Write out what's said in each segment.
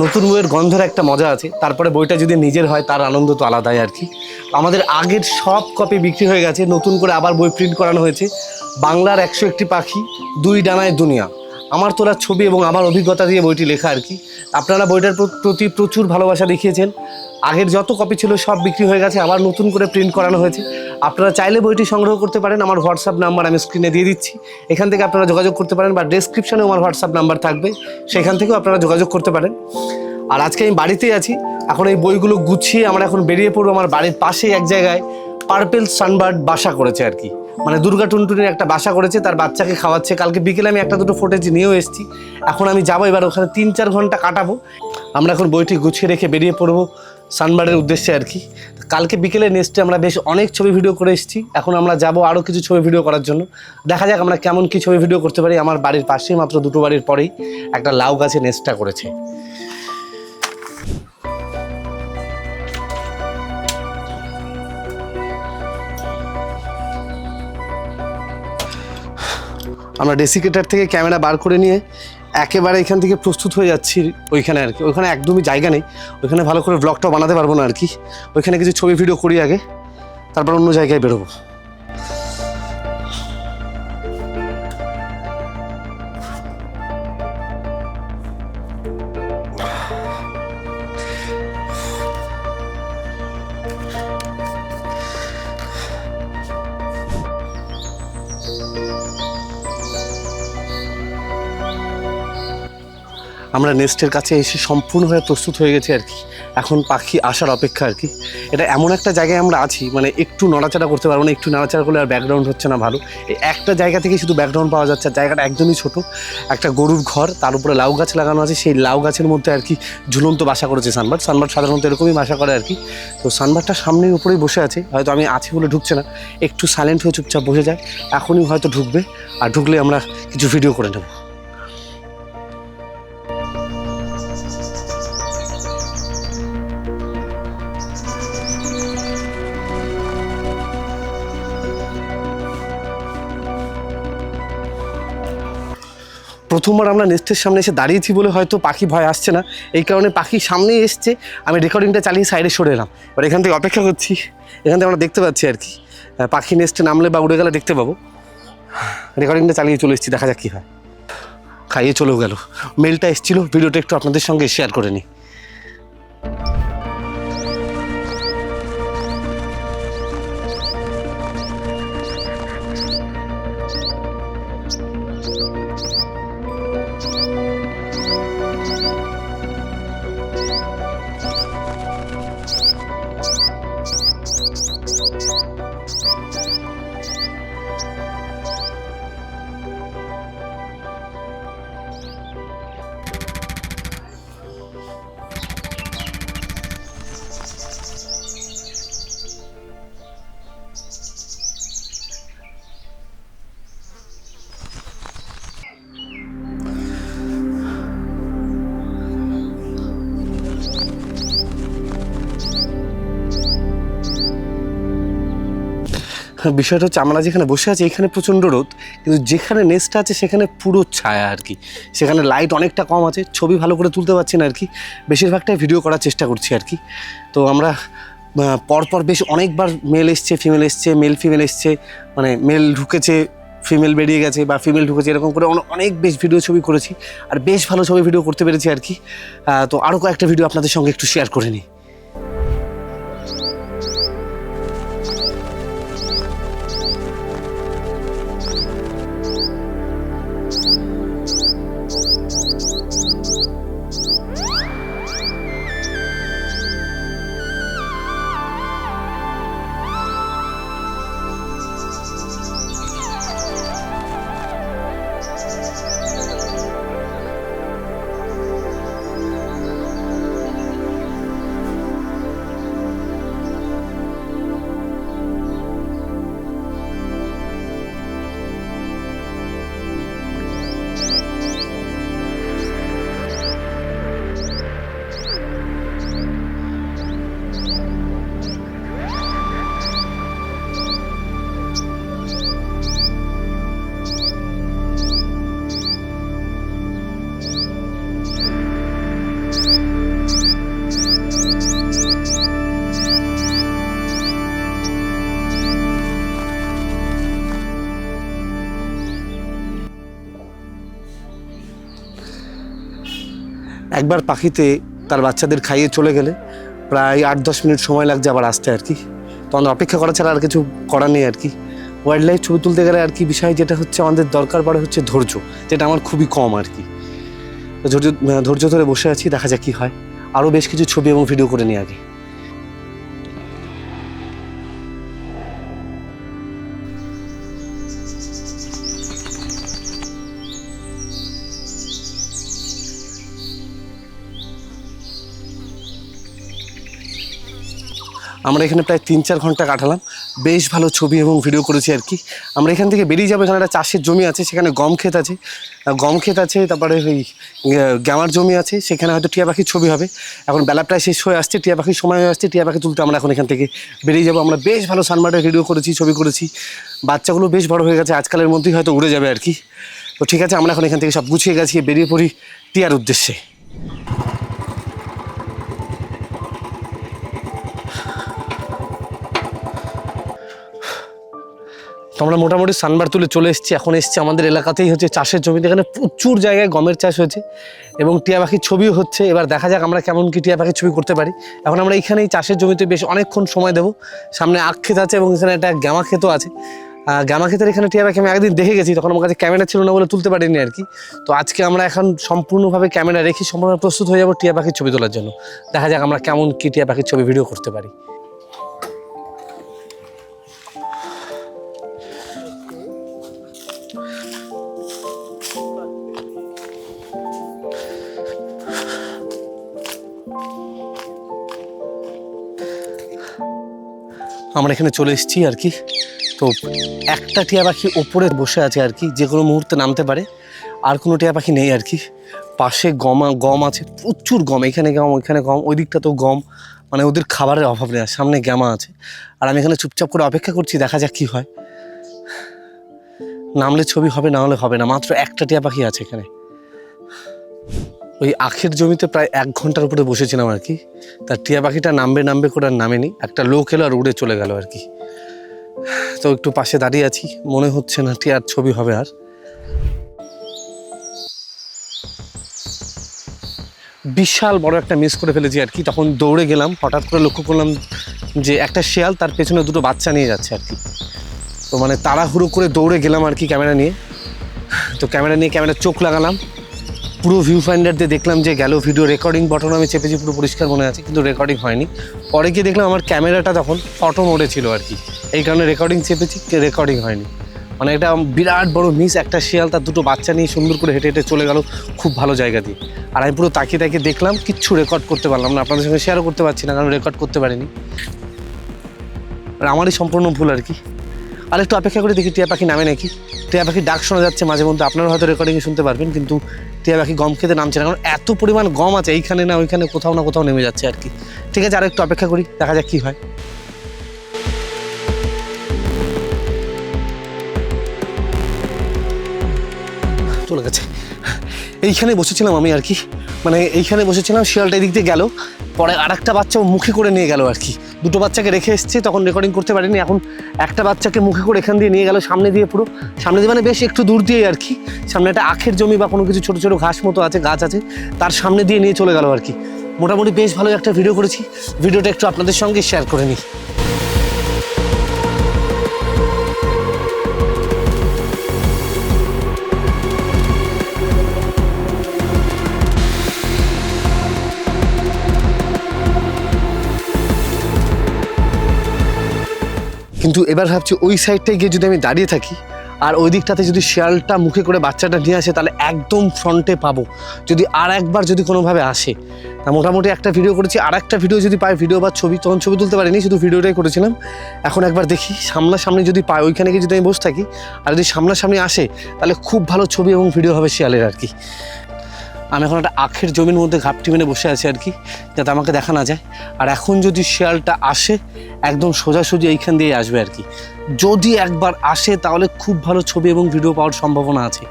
নতুন বইয়ের গন্ধের একটা মজা আছে, তারপরে বইটা যদি নিজের হয় তার আনন্দ তো আলাদাই আর কি। আমাদের আগের সব কপি বিক্রি হয়ে গেছে, নতুন করে আবার বই প্রিন্ট করানো হয়েছে। বাংলার 101টি পাখি, 2 ডানায় দুনিয়া, আমার তোলা ছবি এবং আমার অভিজ্ঞতা দিয়ে বইটি লেখা আর কি। আপনারা বইটার প্রতি প্রচুর ভালোবাসা দেখিয়েছেন। আগের যত কপি ছিল সব বিক্রি হয়ে গেছে, আবার নতুন করে প্রিন্ট করানো হয়েছে। আপনারা চাইলে বইটি সংগ্রহ করতে পারেন, আমার হোয়াটসঅ্যাপ নাম্বার আমি স্ক্রিনে দিয়ে দিচ্ছি, এখান থেকে আপনারা যোগাযোগ করতে পারেন, বা ডেসক্রিপশানেও আমার হোয়াটসঅ্যাপ নাম্বার থাকবে, সেখান থেকেও আপনারা যোগাযোগ করতে পারেন। আর আজকে আমি বাড়িতেই আছি, এখন এই বইগুলো গুছিয়ে আমরা এখন বেরিয়ে পড়বো। আমার বাড়ির পাশেই এক জায়গায় পার্পেল সানবার্ড বাসা করেছে আর কি, মানে দুর্গা টুনটুনির একটা বাসা করেছে, তার বাচ্চাকে খাওয়াচ্ছে। কালকে বিকেলে আমি একটা দুটো ফুটেজ নিয়েও এসেছি। এখন আমি যাবো, এবার ওখানে 3-4 ঘন্টা কাটাবো। আমরা এখন বইটি গুছিয়ে রেখে বেরিয়ে পড়বো সানবার্ডের উদ্দেশ্যে আর কি। কালকে বিকেলে নেক্সটে আমরা বেশ অনেক ছবি ভিডিও করে এসেছি, এখন আমরা যাবো আরও কিছু ছবি ভিডিও করার জন্য। দেখা যাক আমরা কেমন কী ছবি ভিডিও করতে পারি। আমার বাড়ির পাশেই, মাত্র 2টো বাড়ির পরেই একটা লাউ গাছে নেস্টটা করেছে। আমরা ডেসিকেটার থেকে ক্যামেরা বার করে নিয়ে একেবারে এখান থেকে প্রস্তুত হয়ে যাচ্ছি ওইখানে আর কি। ওইখানে একদমই জায়গা নেই, ওইখানে ভালো করে ব্লগটাও বানাতে পারবো না আর কি। ওইখানে কিছু ছবি ভিডিও করি আগে, তারপর অন্য জায়গায় বেরোবো। আমরা নেস্টের কাছে এসে সম্পূর্ণভাবে প্রস্তুত হয়ে গেছি আর কি। এখন পাখি আসার অপেক্ষা আর কি। এটা এমন একটা জায়গায় আমরা আছি, মানে একটু নড়াচড়া করতে পারবো না, একটু নড়াচড়া করলে আর ব্যাকগ্রাউন্ড হচ্ছে না ভালো। এই একটা জায়গা থেকে শুধু ব্যাকগ্রাউন্ড পাওয়া যাচ্ছে। জায়গাটা একদমই ছোট, একটা গরুর ঘর, তার উপরে লাউ গাছ লাগানো আছে। সেই লাউ গাছের মধ্যে আর কি ঝুলন্ত বাসা করেছে সানবার্ড। সানবার্ড সাধারণত এরকমই বাসা করে আর কি। তো সানবার্ডটা সামনের উপরেই বসে আছে, হয়তো আমি আছি বলে ঢুকছে না, একটু সাইলেন্ট হয়ে চুপচাপ বসে যায়। এখনই হয়তো ঢুকবে, আর ঢুকলে আমরা কিছু ভিডিও করে নেব। প্রথমবার আমরা নেস্টের সামনে এসে দাঁড়িয়েছি বলে হয়তো পাখি ভয় আসছে না, এই কারণে পাখি সামনেই এসছে। আমি রেকর্ডিংটা চালিয়ে সাইডে সরে এলাম, এবার এখান থেকে অপেক্ষা করছি। এখান থেকে আমরা দেখতে পাচ্ছি আর কি, পাখি নেস্টে নামলে বা উড়ে গেলে দেখতে পাবো। রেকর্ডিংটা চালিয়ে চলে এসেছি, দেখা যাক কী হয়। খাইয়ে চলেও গেল। মেলটা এসেছিলো, ভিডিওটা একটু আপনাদের সঙ্গে শেয়ার করে নিই। বিষয়টা হচ্ছে, আমরা যেখানে বসে আছি এখানে প্রচণ্ড রোদ, কিন্তু যেখানে নেস্টটা আছে সেখানে পুরো ছায়া আর কি। সেখানে লাইট অনেকটা কম আছে, ছবি ভালো করে তুলতে পারছি না আর কি। বেশিরভাগটাই ভিডিও করার চেষ্টা করছি আর কি। তো আমরা পরপর বেশ অনেকবার মেল এসছে, ফিমেল এসছে, মেল ফিমেল এসছে, মানে মেল ঢুকেছে, ফিমেল বেরিয়ে গেছে, বা ফিমেল ঢুকেছে, এরকম করে অনেক বেশ ভিডিও ছবি করেছি। আর বেশ ভালো ছবি ভিডিও করতে পেরেছি আর কি। তো আরও কয়েকটা ভিডিও আপনাদের সঙ্গে একটু শেয়ার করে নিই। একবার পাখিতে তার বাচ্চাদের খাইয়ে চলে গেলে প্রায় 8-10 মিনিট সময় লাগছে আবার আসতে আর কি। তো আমাদের অপেক্ষা করা ছাড়া আর কিছু করার নেই আর কি। ওয়াইল্ড লাইফ ছবি তুলতে গেলে আর কি বিষয় যেটা হচ্ছে আমাদের দরকার পড়ে হচ্ছে ধৈর্য, যেটা আমার খুবই কম আর কি। তো ধৈর্য ধরে বসে আছি, দেখা যাক কী হয়। আরও বেশ কিছু ছবি এবং ভিডিও করে নিই আগে। আমরা এখানে প্রায় 3-4 ঘন্টা কাটালাম, বেশ ভালো ছবি এবং ভিডিও করেছি আর কি। আমরা এখান থেকে বেরিয়ে যাবো, এখানে একটা চাষের জমি আছে, সেখানে গম ক্ষেত আছে, তারপরে ওই গ্যামার জমি আছে, সেখানে হয়তো টিয়া পাখির ছবি হবে। এখন বেলা প্রায় শেষ হয়ে আসছে, টিয়া পাখির সময় হয়ে আসছে, টিয়া পাখি তুলতে আমরা এখন এখান থেকে বেরিয়ে যাবো। আমরা বেশ ভালো সানবার্ডের ভিডিও করেছি, ছবি করেছি, বাচ্চাগুলো বেশ বড় হয়ে গেছে, আজকালের মধ্যেই হয়তো উড়ে যাবে আর কি। তো ঠিক আছে, আমরা এখন এখান থেকে সব গুছিয়ে গেছি, বেরিয়ে পড়ি টিয়ার উদ্দেশ্যে। তো আমরা মোটামুটি সানবার তুলে চলে এসেছি, এখন এসেছি আমাদের এলাকাতেই হচ্ছে চাষের জমিতে, এখানে প্রচুর জায়গায় গমের চাষ হয়েছে এবং টিয়া পাখির ছবিও হচ্ছে। এবার দেখা যাক আমরা কেমন কি টিয়া পাখির ছবি করতে পারি। এখন আমরা এইখানেই চাষের জমিতে বেশ অনেকক্ষণ সময় দেবো। সামনে আখ ক্ষেত আছে এবং এখানে একটা গ্যামা ক্ষেতও আছে। গ্যামা ক্ষেতের এখানে টিয়া পাখি আমি একদিন দেখে গেছি, তখন আমার কাছে ক্যামেরা ছিল না বলে তুলতে পারিনি আর কি। তো আজকে আমরা এখন সম্পূর্ণভাবে ক্যামেরা রেখে সম্পূর্ণ প্রস্তুত হয়ে যাবো টিয়া পাখির ছবি তোলার জন্য। দেখা যাক আমরা কেমন কি টিয়া পাখির ছবি ভিডিও করতে পারি। আমরা এখানে চলে এসেছি আর কি। তো একটা টিয়া পাখি ওপরে বসে আছে আর কি, যে কোনো মুহূর্তে নামতে পারে। আর কোনো টিয়া পাখি নেই আর কি। পাশে গম আছে, প্রচুর গম, এখানে গম ওইখানে গম, ওই দিকটা তো গম, মানে ওদের খাবারের অভাব নেই। আর সামনে গ্যামা আছে, আর আমি এখানে চুপচাপ করে অপেক্ষা করছি, দেখা যাক কী হয়। নামলে ছবি হবে, না হলে হবে না। মাত্র একটা টিয়া পাখি আছে এখানে। ওই আখের জমিতে প্রায় 1 ঘন্টার উপরে বসেছিলাম আর কি। তার টিয়া পাখিটা নামবে করে আর নামেনি, একটা লোক এলো আর উড়ে চলে গেল আর কি। তো একটু পাশে দাঁড়িয়ে আছি, মনে হচ্ছে না টিয়ার ছবি হবে আর। বিশাল বড় একটা মিস করে ফেলেছি আর কি। তখন দৌড়ে গেলাম, হঠাৎ করে লক্ষ্য করলাম যে একটা শেয়াল তার পেছনে 2টো বাচ্চা নিয়ে যাচ্ছে আর কি। তো মানে তাড়াহুড়ো করে দৌড়ে গেলাম আর কি ক্যামেরা নিয়ে। তো ক্যামেরা চোখ লাগালাম, পুরো ভিউ ফাইন্ডার দিয়ে দেখলাম যে গেল। ভিডিও রেকর্ডিং বটন আমি চেপেছি, পুরো পরিষ্কার মনে আছে, কিন্তু রেকর্ডিং হয়নি। পরে গিয়ে দেখলাম আমার ক্যামেরাটা তখন ফটো মোডে ছিল আর কি, এই কারণে রেকর্ডিং চেপেছি, রেকর্ডিং হয়নি। মানে এটা বিরাট বড় মিস। একটা শিয়াল তার 2টো বাচ্চা নিয়ে সুন্দর করে হেঁটে হেঁটে চলে গেল খুব ভালো জায়গা দিয়ে। আর আমি পুরো তাকিয়ে দেখলাম, কিচ্ছু রেকর্ড করতে পারলাম না, আপনাদের সঙ্গে শেয়ারও করতে পারছি না, কারণ রেকর্ড করতে পারিনি। আর আমারই সম্পূর্ণ ভুল আর কি। আর একটু অপেক্ষা করে দেখি টিয়া পাখি নামে নাকি। টিয়া পাখি ডাক শোনা যাচ্ছে মাঝে মধ্যে, আপনারা হয়তো রেকর্ডিংয়ে শুনতে পারবেন, কিন্তু টিয়া পাখি গম খেতে নামছে না, কারণ এত পরিমাণ গম আছে এইখানে না ওইখানে, কোথাও না কোথাও নেমে যাচ্ছে আর কি। ঠিক আছে, আর একটু অপেক্ষা করি, দেখা যাক কী হয়। চলে গেছে। এইখানে বসেছিলাম আমি আর কি, মানে এইখানে বসেছিলাম, শিয়ালটা এদিক দিয়ে গেল, পরে আর একটা বাচ্চা মুখে করে নিয়ে গেল আর কি। 2টো বাচ্চাকে রেখে এসছে, তখন রেকর্ডিং করতে পারিনি। এখন একটা বাচ্চাকে মুখে করে এখান দিয়ে নিয়ে গেল, সামনে দিয়ে, পুরো সামনে দিয়ে, মানে বেশ একটু দূর দিয়ে আর কি। সামনে একটা আখের জমি বা কোনো কিছু ছোটো ছোটো ঘাস মতো আছে, গাছ আছে, তার সামনে দিয়ে নিয়ে চলে গেল আর কি। মোটামুটি বেশ ভালো একটা ভিডিও করেছি, ভিডিওটা একটু আপনাদের সঙ্গে শেয়ার করে নিই। কিন্তু এবার ভাবছি ওই সাইডটায় গিয়ে যদি আমি দাঁড়িয়ে থাকি আর ওই দিকটাতে যদি শিয়ালটা মুখে করে বাচ্চাটা নিয়ে আসে, তাহলে একদম ফ্রন্টে পাবো। যদি আর একবার যদি কোনোভাবে আসে, তা মোটামুটি একটা ভিডিও করেছি, আর একটা ভিডিও যদি পাই, ভিডিও বা ছবি, তখন ছবি তুলতে পারিনি, শুধু ভিডিওটাই করেছিলাম। এখন একবার দেখি সামনাসামনি যদি পাই, ওইখানে গিয়ে যদি আমি বসে থাকি আর যদি সামনাসামনি আসে, তাহলে খুব ভালো ছবি এবং ভিডিও হবে শিয়ালের আর কি। আমি এখন একটা আখের জমির মধ্যে ঘাপটি মেনে বসে আছি আর কি, যাতে আমাকে দেখা না যায়। আর এখন যদি শিয়ালটা আসে, একদম সোজাসুজি এইখান দিয়ে আসবে আর কি। যদি একবার আসে, তাহলে খুব ভালো ছবি এবং ভিডিও পাওয়ার সম্ভাবনা আছে।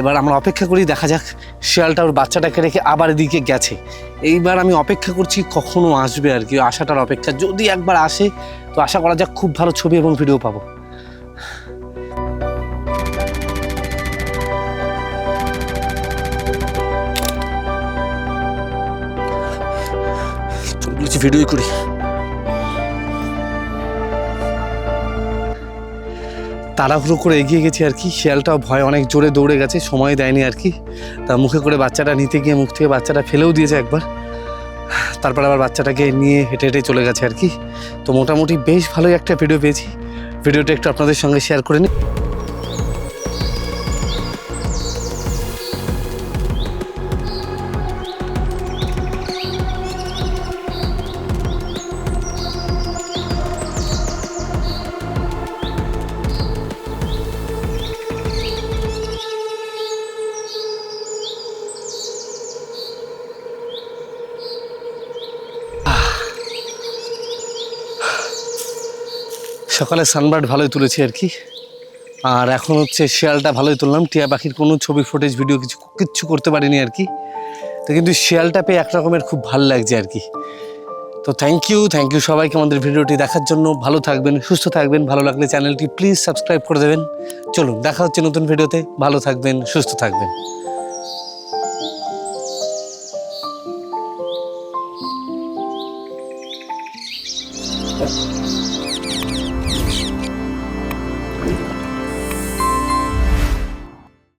এবার আমরা অপেক্ষা করি, দেখা যাক। শিয়ালটা ওর বাচ্চাটাকে রেখে আবার এদিকে গেছে। এইবার আমি অপেক্ষা করছি কখনো আসবে আর কি, আসাটার অপেক্ষা। যদি একবার আসে, তো আশা করা যাক খুব ভালো ছবি এবং ভিডিও পাবো। কিছু ভিডিও করি। তাড়াহুড়ো করে এগিয়ে গেছি আর কি। শিয়ালটাও ভয় অনেক জোরে দৌড়ে গেছে, সময় দেয়নি আর কি। তা মুখে করে বাচ্চাটা নিতে গিয়ে মুখ থেকে বাচ্চাটা ফেলেও দিয়েছে একবার। তারপর আবার বাচ্চাটাকে নিয়ে হেঁটে হেঁটে চলে গেছে আর কি। তো মোটামুটি বেশ ভালোই একটা ভিডিও পেয়েছি। ভিডিওটা একটু আপনাদের সঙ্গে শেয়ার করে নিই। সকালে সানবার্ড ভালোই তুলেছি আর কি। আর এখন হচ্ছে শিয়ালটা ভালোই তুললাম। টিয়া পাখির কোনো ছবি ফুটেজ ভিডিও কিচ্ছু করতে পারিনি আর কি। তো কিন্তু শিয়ালটা পেয়ে এক রকমের খুব ভালো লাগছে আর কি। তো থ্যাংক ইউ সবাইকে আমাদের ভিডিওটি দেখার জন্য। ভালো থাকবেন, সুস্থ থাকবেন। ভালো লাগলে চ্যানেলটি প্লিজ সাবস্ক্রাইব করে দেবেন। চলুন দেখা হচ্ছে নতুন ভিডিওতে। ভালো থাকবেন, সুস্থ থাকবেন।